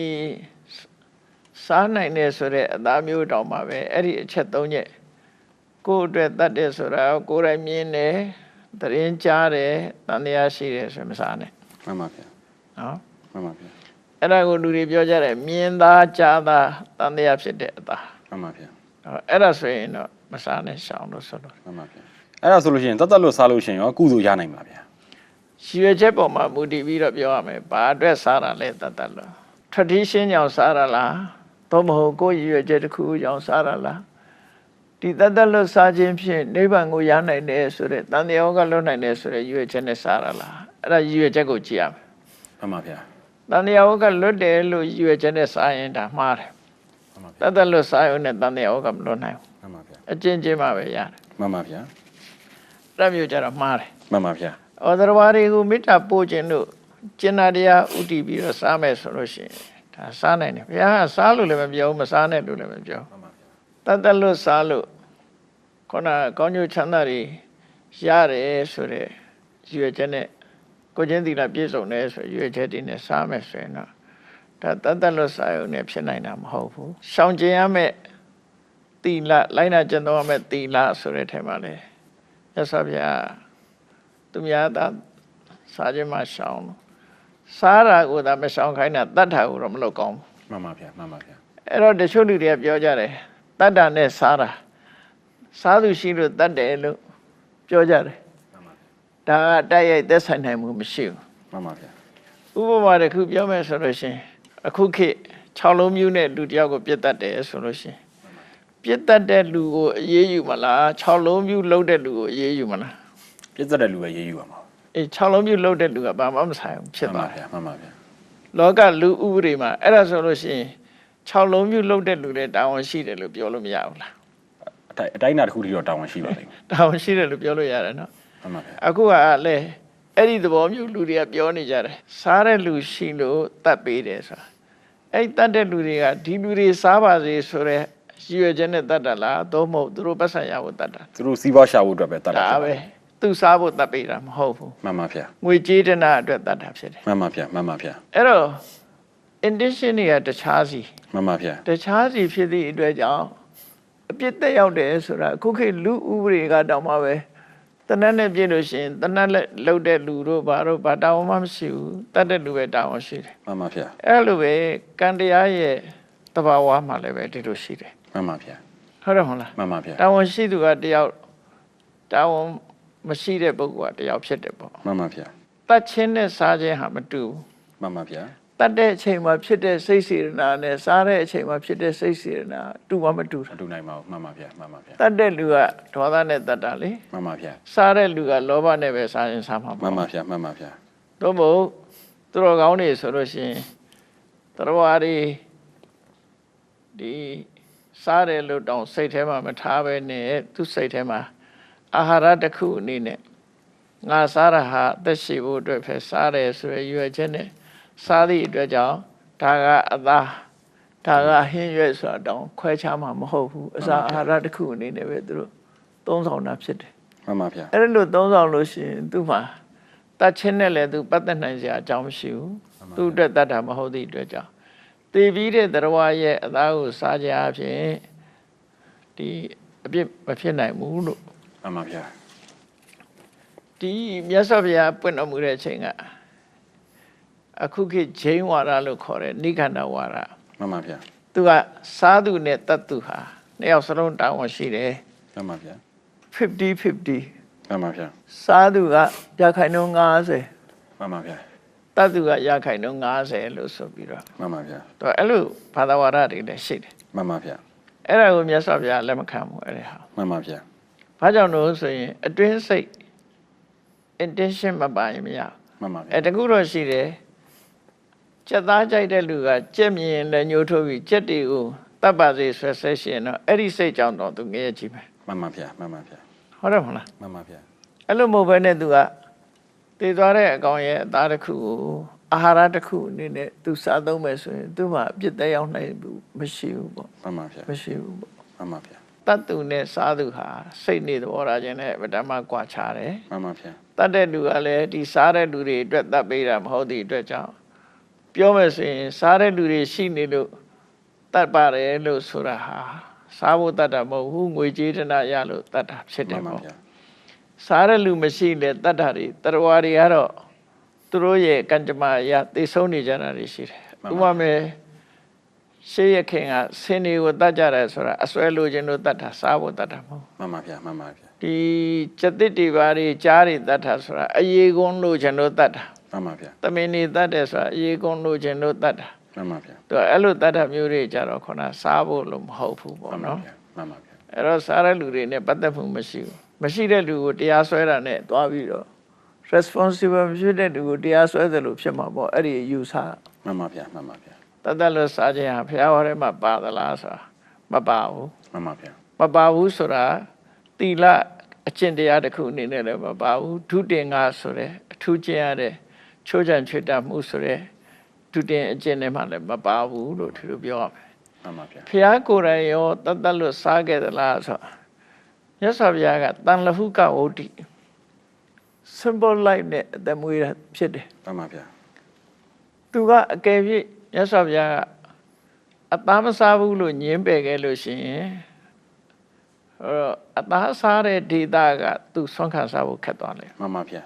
စားနိုင်တယ်ဆိုတဲ့အသားမျိုးတောင်မှပဲအဲ့ဒီအချက်၃ချက်ကိုယ့်အတွက်တတ်တယ်ဆိုတာကိုယ်တိုင်မြင်တယ်သတရင်ကြားတယ်တန်တရားရှိတယ်ဆိုမစားနဲ့ မှန်ပါဗျာ နော် မှန်ပါဗျာ အဲ့ဒါကိုလူတွေပြောကြတယ်မြင်သားကြားသားတန်တရားဖြစ်တဲ့အသား မှန်ပါဗျာ အဲ့ဒါဆိုရင်တော့မစားနဲ့ရှောင်လို့ဆိုလို့ မှန်ပါဗျာအဲ့ဒါဆိုလို့ရှိရင်တတ်လွတ်စားလို့ရှိရင်ရောကုသိုလ်ရနိုင်ပါဗျာ ရည်ရွယ်ချက်ပေါ်မှာမူတည်ပြီးတော့ပြောရမယ်ဘာအတွက်စားတာလဲတတ်လို့ tradition ကြောင့်စားရလားသို့မဟုတ်ကိုယ်ရည်ရွယ်ချက်တစ်ခုကြောင့်စားရလားဒီတတ်လို့စားခြင်းဖြင့်နိဗ္ဗာန်ကိုရနိုင်တယ်ဆိုတဲ့တန်တရားကလွတ်နိုင်တယ်ဆိုတဲ့ရည်ရွယ်ချက်နဲ့စားရလားအဲ့ဒါရည်ရွယ်ချက်ကိုကြည့်ရမယ် မှန်ပါဗျာ တန်တရားကလွတ်တယ်လို့ရည်ရွယ်ချက်နဲ့စားရင်ဒါမှားတယ် မှန်ပါဗျာ တတ်လို့စားရုံနဲ့တန်တရားကမလွတ်နိုင်ဘူး မှန်ပါဗျာ အချင်းချင်းမှပဲရတယ် မှန်ပါဗျာ အဲ့မျိုးကြတော့မှားတယ် မှန်ပါဗျာ ဩသရဝါတွေကိုမေတ္တာပို့ခြင်းလို့ကျင့်တရားဥတည်ပြီးတော့စားမယ်ဆိုလို့ရှိရင်ဒါစားနိုင်တယ်ဘုရားကစားလို့လည်းမပြောဘူးမစားနဲ့လို့လည်းမပြော မှန်ပါဗျာ တတ်လို့စားလို့ခုနကောင်းကျိုးချမ်းသာတွေရတယ်ဆိုတဲ့ရည်ရွယ်ချက်နဲ့ကိုချင်းသီလပြည့်စုံတယ်ဆိုရည်ရွယ်ချက်တွေနဲ့စားမယ်ဆိုရင်တော့ဒါတတ်လို့စားရုံနဲ့ဖြစ်နိုင်တာမဟုတ်ဘူးရှောင်ကျင်ရမယ့်သီလလိုက်နာကျင့်သုံးရမယ့်သီလဆိုတဲ့ထဲမှာလေမြတ်စွာဘုရားသူများသားစားခြင်းမှရှောင်စားတာကိုသာမရှောင်ခိုင်းတာတတ်တာကိုတော့မလုပ်ကောင်းဘူး မှန်ပါဗျာမှန်ပါဗျာ အဲ့တော့တချို့လူတွေကပြောကြတယ်တတ်တာနဲ့စားတာစားသူရှိလို့တတ်တယ်လို့ပြောကြတယ် မှန်ပါဗျာ ဒါကတိုက်ရိုက်သက်ဆိုင်နိုင်မှုမရှိဘူး မှန်ပါဗျာ ဥပမာတစ်ခုပြောမယ်ဆိုလို့ရှိရင်အခုခေတ်6လုံးမျိုးနဲ့လူတစ်ယောက်ကိုပြစ်တတ်တယ်ဆိုလို့ရှိရင်ပြစ်တတ်တဲ့လူကိုအေးအေးယူမလား6လုံးမျိုးလှုပ်တဲ့လူကိုအေးအေးယူမလား ပြည့်စက်တဲ့လူပဲရေးယူပါမှာ အေး6လုံးမျိုးလှုပ်တဲ့လူကဘာမှမဆိုင်ဘူးဖြစ် မှန် သွား ပါ တယ် ဗျာမှန်ပါဗျာ လောကလူဥပဒေမှာအဲ့ဒါဆိုလို့ရှိရင်6လုံးမျိုးလှုပ်တဲ့လူတွေတာဝန်ရှိတယ်လို့ပြောလို့မရဘူးလား အတိုင်းအတာတစ်ခုထိတော့တာဝန်ရှိပါလိမ့်မယ် တာဝန်ရှိတယ်လို့ပြောလို့ရတယ်နော် မှန်ပါဗျာ အခုကလည်းအဲ့ဒီသဘောမျိုးလူတွေကပြောနေကြတယ်စားတဲ့လူရှိလို့တတ်ပေးတယ်ဆိုတာအဲ့တတ်တဲ့လူတွေကဒီလူတွေစားပါစေဆိုတော့ရည်ရွယ်ချက်နဲ့တတ်တာလားသို့မဟုတ်သူတို့ပတ်စံရဖို့တတ်တာ သူတို့စီးပွားရှာဖို့အတွက်ပဲတတ်တာ ဒါပဲ သူစားဖို့တတ်ပေးတာမဟုတ်ဘူး မှန်ပါဗျာ ငွေကြေးတနာအတွက်တတ်တာဖြစ်တယ် မှန်ပါဗျာမှန်ပါဗျာ အဲ့တော့ intention တွေကတခြားစီ မှန်ပါဗျာ တခြားစီဖြစ်သည့်အတွက်ကြောင့်အပြစ်သက်ရောက်တယ်ဆိုတာအခုခေတ်လူဥပဒေကတောင်မှပဲတနတ်နဲ့ပြည့်လို့ရှိရင်တနတ်လက်လှုပ်တဲ့လူတို့ဘာတို့ဘာတာဝန်မှမရှိဘူးတတ်တဲ့လူပဲတာဝန်ရှိတယ် မှန်ပါဗျာ အဲ့လိုပဲကံတရားရဲ့တဘာဝမှာလည်းပဲဒီလိုရှိတယ် မှန်ပါဗျာ ဟုတ်တယ်မဟုတ်လား မှန်ပါဗျာ တာဝန်ရှိသူကတယောက်တာဝန်မရှိတဲ့ပုဂ္ဂိုလ်ကတယောက်ဖြစ်တယ်ပေါ့ မှန်ပါဗျာ တတ်ချင်းနဲ့စားခြင်းဟာမတူဘူး မှန်ပါဗျာ တတ်တဲ့အချိန်မှာဖြစ်တဲ့စိတ်စေတနာနဲ့စားတဲ့အချိန်မှာဖြစ်တဲ့စိတ်စေတနာတူမှမတူတာ မတူနိုင်ပါဘူးမှန်ပါဗျာမှန်ပါဗျာ တတ်တဲ့လူကဒေါသနဲ့တတ်တာလေ မှန်ပါဗျာ စားတဲ့လူကလောဘနဲ့ပဲစားရင်စားမှာ မှ ပေါ့ န်ပါဗျာမှန်ပါဗျာ တို့မို့သူတော်ကောင်းတွေဆိုလို့ရှိရင်တရားတွေဒီစားတယ်လို့တောင်စိတ်ထဲမှာမထားပဲနဲ့သူစိတ်ထဲမှာအာဟာရတစ်ခုအနေနဲ့ငါစားရဟာအသက်ရှိဖို့အတွက်ပဲစားတယ်ဆိုရည်ရွယ်ချက်နဲ့စားသည့်အတွက်ကြောင့်ဒါကအသားဒါကဟင်းရွက်ဆိုတာတောင်ခွဲခြားမှာမဟုတ်ဘူးအစာအာဟာရတစ်ခုအနေနဲ့ပဲသူတို့သုံးဆောင်တာဖြစ်တယ် မှန်ပါဗျာ အဲ့လိုသုံးဆောင်လို့ရှိရင်သူ့မှာတတ်ချင်းနဲ့လည်းသူပတ်သက်နိုင်စရာအကြောင်းမရှိဘူးသူ့အတွက်တတ်တာမဟုတ်သည့်အတွက်ကြောင့်တည်ပြီးတဲ့တရားရဲ့အသားကိုစားကြအဖြစ်ဒီအပြစ်မဖြစ်နိုင်ဘူးလို့ မှန်ပါဗျာ ဒီမြတ်စွာဘုရားပွင့်တော်မူတဲ့အချိန်ကအခုခေတ်ဂျိန်းဝါဒလို့ခေါ်တဲ့နိခန္ဓဝါဒ မှန်ပါဗျာ သူကစားသူနဲ့တတ်သူဟာနှစ်ယောက်စလုံးတာဝန်ရှိတယ် မှန်ပါဗျာ 50-50 မှန်ပါဗျာ စားသူကရခိုင်နှုန်း90 မှန်ပါဗျာ တတ်သူကရခိုင်နှုန်း90လို့ဆိုပြီးတော့ မှန်ပါဗျာ တော့အဲ့လိုဘာသာဝါဒတွေလည်းရှိတယ် မှန်ပါဗျာ အဲ့ဒါကိုမြတ်စွာဘုရားလက်မခံဘူးအဲ့ဒါဟာ မှန်ပါဗျာ ဘာကြောင့်လို့ဆိုရင်အတွင်းစိတ် intention မပါရင်မရ မှန်ပါဗျာ အဲ့တကူတော့ရှိတယ်ကြက်သားကြိုက်တဲ့လူကကြက်မြင်လည်းညှိုးထုတ်ပြီးကြက်တွေကိုတတ်ပါစေဆွဲဆက်ရှင်တော့အဲ့ဒီစိတ်ကြောင့်တော့သူငရဲကြည့်မယ် မှန်ပါဗျာမှန်ပါဗျာ ဟုတ်တယ်မဟုတ်လား မှန်ပါဗျာ အဲ့လိုမဟုတ်ဘဲနဲ့သူကတည်သွားတဲ့အကောင်ရဲ့အသားတစ်ခုကိုအာဟာရတစ်ခုအနေနဲ့သူစားသုံးမယ်ဆိုရင်သူ့မှာအပြစ်သက်ရောက်နိုင်ဘူးမရှိဘူးပေါ့ မှန်ပါဗျာ မရှိဘူးပေါ့ မှန်ပါဗျာ တတ်သူနဲ့စားသူဟာစိတ်နေသဘောထားခြင်းနဲ့ဗဒမကွာခြားတယ် မှန်ပါဗျာ တတ်တဲ့လူကလည်းဒီစားတဲ့လူတွေအတွက်တတ်ပေးတာမဟုတ်သည့်အတွက်ကြောင့်ပြောမယ်ဆိုရင်စားတဲ့လူတွေရှိနေလို့တတ်ပါတယ်လို့ဆိုတာဟာစားဖို့တတ်တာမဟုတ်ဘူးငွေကြေးတနာရလို့တတ်တာဖြစ်တယ်ပေါ့စားတဲ့လူမရှိလေတတ်တာတွေတရားတွေကတော့သူတို့ရဲ့ကံကြမ္မာအရသိဆုံးနေကြတာတွေရှိတယ်ဥပမာရှေးရခင်ကဆင်းတွေကိုတတ်ကြတယ်ဆိုတာအစွဲလိုခြင်းလို့တတ်တာစားဖို့တတ်တာမဟုတ် မှန်ပါဗျာမှန်ပါဗျာ ဒီကျက်တစ်တွေဘာတွေကြားတွေတတ်တာဆိုတာအရေးကုန်းလို့ခြင်းလို့တတ်တာ မှန်ပါဗျာ သမင်းနေတတ်တယ်ဆိုတာအရေးကုန်းလို့ခြင်းလို့တတ်တာ မှန်ပါဗျာ သူအဲ့လိုတတ်တာမျိုးတွေကြတော့ခုနစားဖို့လို့မဟုတ်ဘူးပေါ့နော် မှန်ပါဗျာ အဲ့တော့စားတဲ့လူတွေနဲ့ပတ်သက်မှုမရှိဘူးမရှိတဲ့လူကိုတရားစွဲတာနဲ့တွားပြီးတော့ responsible ဖြစ်တဲ့လူကိုတရားစွဲတယ်လို့ဖြစ်မှာပေါ့အဲ့ဒီယူဆ မှန်ပါဗျာမှန်ပါဗျာ တတ်လို့စားခြင်းဟာဘုရားဟောထဲမှာပါသလားဆိုတာမပါဘူး မှန်ပါဗျာ မပါဘူးဆိုတာသီလအကျင့်တရားတစ်ခုအနေနဲ့လည်းမပါဘူးဒုတင်ငါဆိုတဲ့အထူးကျင့်ရတဲ့ချိုးချံချွေတာမှုဆိုတဲ့ဒုတင်အကျင့်တွေမှလည်းမပါဘူးလို့သူတို့ပြောရမယ် မှန်ပါဗျာ ဘုရားကိုယ်တိုင်ရောတတ်လို့စားခဲ့သလားဆိုမြတ်စွာဘုရားကတန်လဟုကဝုဒ္ဓိ symbol light နဲ့အသက်မွေးတာဖြစ်တယ် မှန်ပါဗျာ သူကအကယ်၍မြတ်စွာဘုရားကအသားမစားဘူးလို့ညင်းပယ်ခဲ့လို့ရှိရင်အသားစားတဲ့ဒေတာကသူဆွမ်းခံစားဖို့ခက်သွားတယ် မှန်ပါဗျာ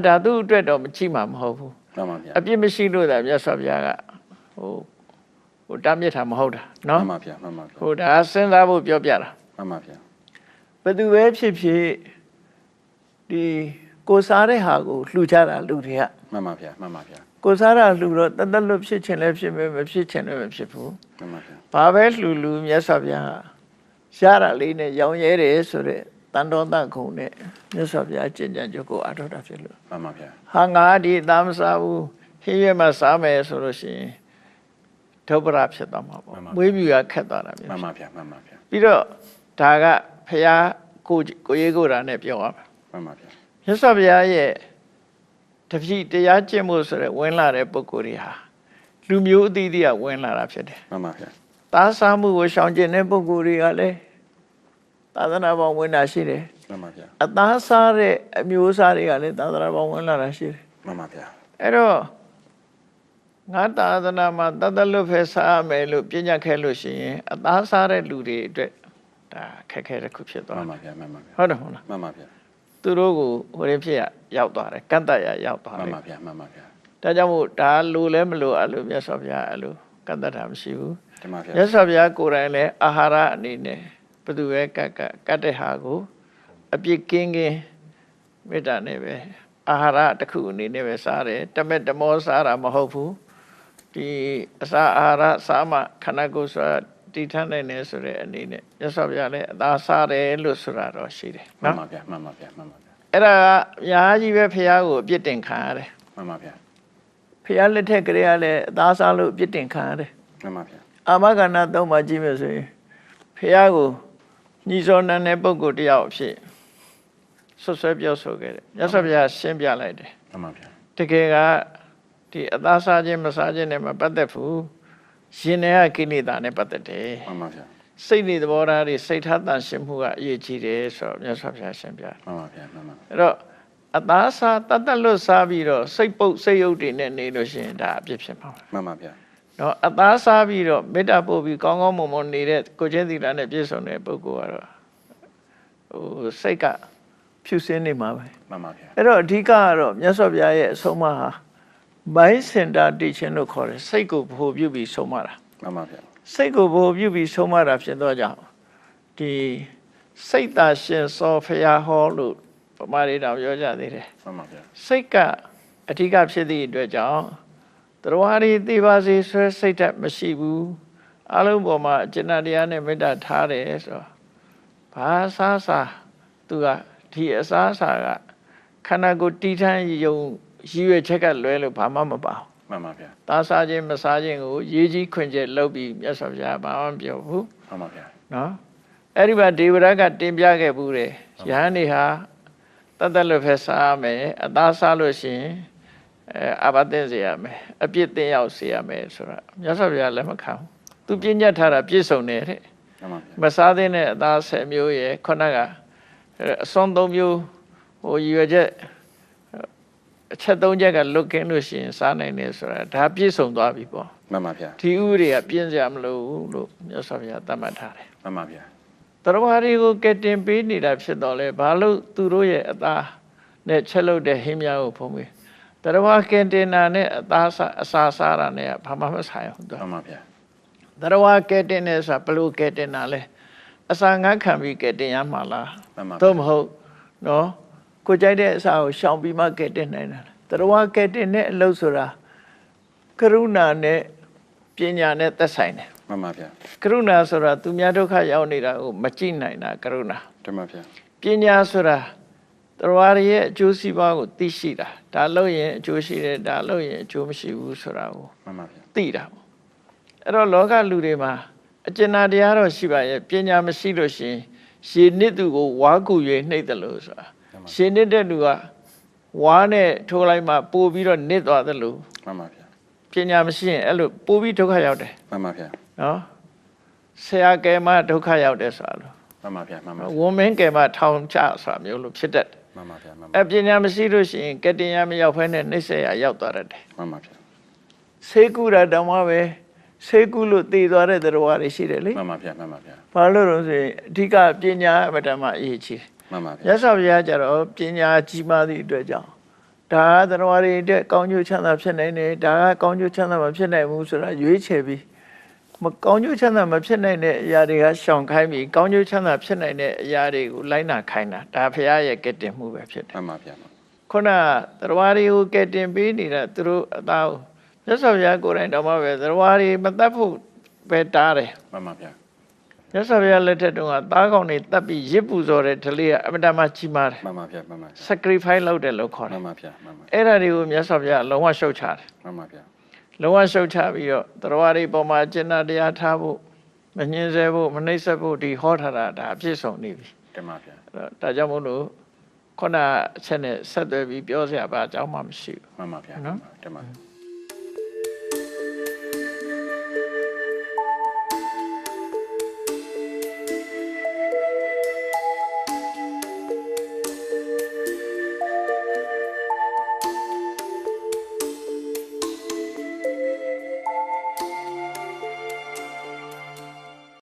ဒါသူ့အတွက်တော့မကြည့်မှာမဟုတ်ဘူး မှန်ပါဗျာ အပြစ်မရှိလို့သာမြတ်စွာဘုရားကဟိုတားမြစ်တာမဟုတ်တာနော် မှန်ပါဗျာမှန်ပါဗျာ ဟိုဒါစဉ်းစားဖို့ပြောပြတာ မှန်ပါဗျာ ဘယ်သူပဲဖြစ်ဖြစ်ဒီကိုစားတဲ့ဟာကိုလှူကြတာလူတွေက မှန်ပါဗျာမှန်ပါဗျာ ကိုစားတာလှူတော့တသက်လို့ဖြစ်ချင်လည်းဖြစ်မယ်မဖြစ်ချင်လည်းမဖြစ်ဘူး မှန်ပါဗျာ ဘာပဲလှူမြတ်စွာဘုရားရတာလေးနဲ့ရောင်ရဲတယ်ဆိုတဲ့တန်တော်တခုံနဲ့မြတ်စွာဘုရားကျင့်ကြံကြုတ်ကိုအားထုတ်တာဖြစ်လို့ မှန်ပါဗျာ ဟာငါဒီသားမစားဘူးဟင်းရွက်မှစားမယ်ဆိုလို့ရှိရင်ဒုပ္ပရဖြစ်သွားမှာပေါ့မွေးမြူရခက်သွားတာမျိုး မှန်ပါဗျာမှန်ပါဗျာ ပြီးတော့ဒါကဘုရားကိုရေးကိုယ်တာနဲ့ပြောရမှာ မှန်ပါဗျာ မြတ်စွာဘုရားရဲ့တပည့်တရားကျင့်ဖို့ဆိုတဲ့ဝင်လာတဲ့ပုဂ္ဂိုလ်တွေဟာလူမျိုးအသီးသီးကဝင်လာတာဖြစ်တယ် မှန်ပါဗျာ သားစားမှုကိုရှောင်ကျဉ်တဲ့ပုဂ္ဂိုလ်တွေကလည်းသာသနာ့ဘောင်ဝင်တာရှိတယ် မှန်ပါဗျာ အသားစားတဲ့အမျိုးအစားတွေကလည်းသာသနာပေါင်းဝင်လာတာရှိတယ် မှန်ပါဗျာ အဲ့တော့ငါသာသနာမှာတတ်လွတ်ဖဲစားမယ်လို့ပြညတ်ခဲ့လို့ရှိရင်အသားစားတဲ့လူတွေအတွက်ဒါခက်ခဲတစ်ခုဖြစ်သွား မှန် တယ် ပါဗျာမှန်ပါဗျာ ဟုတ်တယ်မဟုတ်လား မှန်ပါဗျာ သူတို့ကိုဟိုရင်းဖြစ်ရောက်သွားတယ်ကန့်တတ်ရရောက်သွား မှ တ န် ယ် ပါဗျာမှန်ပါဗျာ ဒါကြောင့်မို့ဒါလိုလဲမလိုအဲ့လိုမြတ်စွာဘုရားအဲ့လိုကန့်တတ်တာမရှိဘူး တမန်ဗျာ မြတ်စွာဘုရားကိုယ်တိုင်လည်းအာဟာရအနေနဲ့ဘယ်သူပဲကတ်တဲ့ဟာကိုအပြစ်ကင်းမေတ္တာနဲ့ပဲအာဟာရတစ်ခုအနေနဲ့ပဲစားတယ်တမက်တမောစားတာမဟုတ်ဘူးဒီအစာအာဟာရစားမှခန္ဓာကိုယ်ဆိုတာတည်ထနိုင်တယ်ဆိုတဲ့အနေနဲ့မြတ်စွာဘုရားလည်းအသာစားတယ်လို့ဆိုတာတော့ရှိတယ် မှန် နော် ပါဗျာမှန်ပါဗျာမှန်ပါဗျာ အဲ့ဒါကအများကြီးပဲဘုရားကိုအပြစ်တင်ခံရတယ် မှန်ပါဗျာ ဘုရားလက်ထက်ကလေးကလည်းအသာစားလို့အပြစ်တင်ခံရတယ် မှန်ပါဗျာ အာမဂဏသုံးပါကြည့်မယ်ဆိုရင်ဖះကိုညီစောနန်းတဲ့ပုဂ္ဂိုလ်တယောက်အဖြစ်ဆွဆွဲပြောဆိုခဲ့တယ်မြတ်စွာဘုရားရှင်းပြလိုက်တယ် မှန်ပါဗျာ တကယ်ကဒီအသားစားခြင်းမစားခြင်းနဲ့မပတ်သက်ဘူးရှင်တဲ့ကိလေသာနဲ့ပတ်သက်တယ် မှန်ပါဗျာ စိတ်နေသဘောထားတွေစိတ်ထားတန်ရှင်းမှုကအရေးကြီးတယ်ဆိုတော့မြတ်စွာဘုရားရှင်းပြတယ် မှန်ပါဗျာမှန်ပါ အဲ့တော့အသားစားတတ်လွတ်စားပြီးတော့စိတ်ပုတ်စိတ်ယုတ်တွေနဲ့နေလို့ရှိရင်ဒါအပြစ်ဖြစ်မှာပဲ မှန်ပါဗျာ နော်အသားစားပြီးတော့မေတ္တာပို့ပြီးကောင်းကောင်းမွန်မွန်နေတဲ့ကိုချင်းသီလနဲ့ပြည့်စုံတဲ့ပုဂ္ဂိုလ်ကတော့ဟိုစိတ်ကဖြူစင်းနေမှာပဲ မှန်ပါဗျာ အဲ့တော့အဓိကကတော့မြတ်စွာဘုရားရဲ့အဆုံးအမဟာ mind center teaching လို့ခေါ်တယ်စိတ်ကိုဗဟိုပြုပြီးဆုံးမတာ မှန်ပါဗျာ စိတ်ကိုဗဟိုပြုပြီးဆုံးမတာဖြစ်တော့ကြောင့်ဒီစိတ်သာရှင်စောဖရာဟောလို့ဗမာတွေတောင်ပြောကြသေးတယ် မှန်ပါဗျာ စိတ်ကအဓိကဖြစ်သည့်အတွက်ကြောင့်တရားရီသိပါစေဆွဲစိတ်ဓာတ်မရှိဘူးအလုံးပေါ်မှာအကျဉ်းတရားနဲ့မေတ္တာထားတယ်ဆိုတော့ဘာစားစားသူကဒီအစားစားကခန္ဓာကိုယ်တီးထမ်းယုံရည်ရွယ်ချက်ကလွဲလို့ဘာမှမပါဘူး မှန်ပါဗျာ သားစားခြင်းမစားခြင်းကိုရေးကြီးခွင့်ချက်လုပ်ပြီးမြတ်စွာဘုရားဘာမှမပြောဘူး မှန်ပါဗျာ နော်အဲ့ဒီမှာဒေဝရကတင်ပြခဲ့ဘူးတယ်ယဟန်နေဟာတတ်လွတ်ဖက်စားမယ်အသားစားလို့ရှိရင်အဘသင်စေရမယ်အပြစ်တင်ရောက်စေရမယ်ဆိုတာမြတ်စွာဘုရားလက်မခံဘူးသူပြညတ်ထားတာပြည့်စုံတယ်တဲ့ မှန်ပါဗျာ မစားသင့်တဲ့အသား10မျိုးရယ်ခုနကအစွန်း3မျိုးဟိုရွယ်ချက်အချက်3ချက်ကလွတ်ကင်းလို့ရှိရင်စားနိုင်တယ်ဆိုတာဒါပြည့်စုံသွားပြီပေါ့ မှန်ပါဗျာ ဒီဥပဒေကပြင်းစရာမလိုဘူးလို့မြတ်စွာဘုရားသတ်မှတ်ထားတယ် မှန်ပါဗျာ တရားတွေကိုကတင်ပေးနေတာဖြစ်တော့လေဘာလို့သူတို့ရဲ့အသားနဲ့ချက်လုပ်တဲ့ဟင်းများကိုဖုံးပေးတရားကတင်နာနဲ့အသားအစာစားတာနဲ့ဘာမှမဆိုင်ဘူးသူ မှန်ပါဗျာ တရားကတင်နေဆိုဘလို့ကတင်နာလဲအစာငတ်ခံပြီးကတင်ရမှာလား မှန်ပါ သို့မဟုတ်နော်ကိုကြိုက်တဲ့အစာကိုရှောင်ပြီးမှကတင်နိုင်တာတရားကတင်တဲ့အလုပ်ဆိုတာကရုဏာနဲ့ပညာနဲ့သက်ဆိုင်တယ် မှန်ပါဗျာ ကရုဏာဆိုတာသူများဒုက္ခရောက်နေတာကိုမကြည့်နိုင်တာကရုဏာ တမန်ဗျာ ပညာဆိုတာတရားရရဲ့အကျိုးစီးပွားကိုသိရှိတာဒါလို့ရင်အကျိုးရှိတယ်ဒါလို့ရင်အကျိုးမရှိဘူးဆိုတာကို မှန်ပါဗျာ သိတာပေါ့အဲ့တော့လောကလူတွေမှာအကျဉ်းတရားတော့ရှိပါရဲ့ပညာမရှိလို့ရှိရင်ရှင်နစ်သူကိုဝါကူ၍နှိမ့်တယ်လို့ဆိုတာရှင်နစ်တဲ့လူကဝါနဲ့ထိုးလိုက်မှပို့ပြီးတော့နစ်သွားတယ်လို့ မှန်ပါဗျာ ပညာမရှိရင်အဲ့လိုပို့ပြီးဒုက္ခရောက်တယ် မှန်ပါဗျာ နော်ဆရာကဲမှဒုက္ခရောက်တယ်ဆိုတာလို့ မှန်ပါဗျာမှန်ပါ ဝမင်းကဲမှထောင်ချဆိုတာမျိုးလို့ဖြစ်တတ်တယ် မှန်ပါဗျာမှန်ပါ အပညာမရှိလို့ရှိရင်ကတင်ရမရောက်ဖဲနဲ့နှိမ့်ဆက်ရရောက်သွားတတ်တယ် မှန်ပါဗျာ ဆေးကုတာတောင်မှပဲဆေးကုလို့တည်သွားတဲ့တရားတွေရှိတယ်လေ မှန်ပါဗျာမှန်ပါဗျာ ဘာလို့လဲဆိုရင်အဓိကပညာအမတ္တမအရေးကြီးတယ် မှန်ပါဗျာ ရသော်ဘုရားကျတော့ပညာကြီးမားသည့်အတွက်ကြောင့်ဒါကတရားတွေအတွက်ကောင်းကျိုးချမ်းသာဖြစ်နိုင်တယ်ဒါကကောင်းကျိုးချမ်းသာမဖြစ်နိုင်ဘူးဆိုတာရွေးချယ်ပြီးမကောင်းကျိုးချမ်းသာမဖြစ်နိုင်တဲ့အရာတွေကရှောင်ခိုင်းပြီးကောင်းကျိုးချမ်းသာဖြစ်နိုင်တဲ့အရာတွေကိုလိုက်နာခိုင်းတာဒါဘုရားရဲ့ကဲ့တင်မှုပဲဖြစ်တယ် မှန်ပါဗျာ ခုနတရားတွေကိုကဲ့တင်ပေးနေတာသူတို့အသားမြတ်စွာဘုရားကိုယ်တိုင်တော်မှာပဲတရားတွေမတတ်ဖို့ပဲတားတယ် မှန်ပါဗျာ မြတ်စွာဘုရားလက်ထက်တုန်းကသားကောင်တွေတတ်ပြီးရစ်ပူဇော်တဲ့ဓလေ့ကအမတမကြီးမားတယ် မှန်ပါဗျာမှန်ပါဗျာ sacrifice လုပ်တယ်လို့ခေါ်တ မှ ယ် န်ပါဗျာမှန်ပါ အဲ့ဒါတွေကိုမြတ်စွာဘုရားလုံးဝရှုတ်ချတယ် မှန်ပါဗျာ လုံးဝရှုတ်ချပြီးတော့တရားတွေပေါ်မှာကျင့်တရားထားဖို့မငြင်းဆဲဖို့မနှိပ်စက်ဖို့ဒီဟောထားတာဒါအပြည့်စုံနေပြီ တမန်ဗျာ ဒါကြောင့်မို့လို့ခုနအချက်နဲ့ဆက်သွယ်ပြီးပြောစရာဘာအကြောင်းမှမရှိဘူး မှန်ပါဗျာ နော် တမန်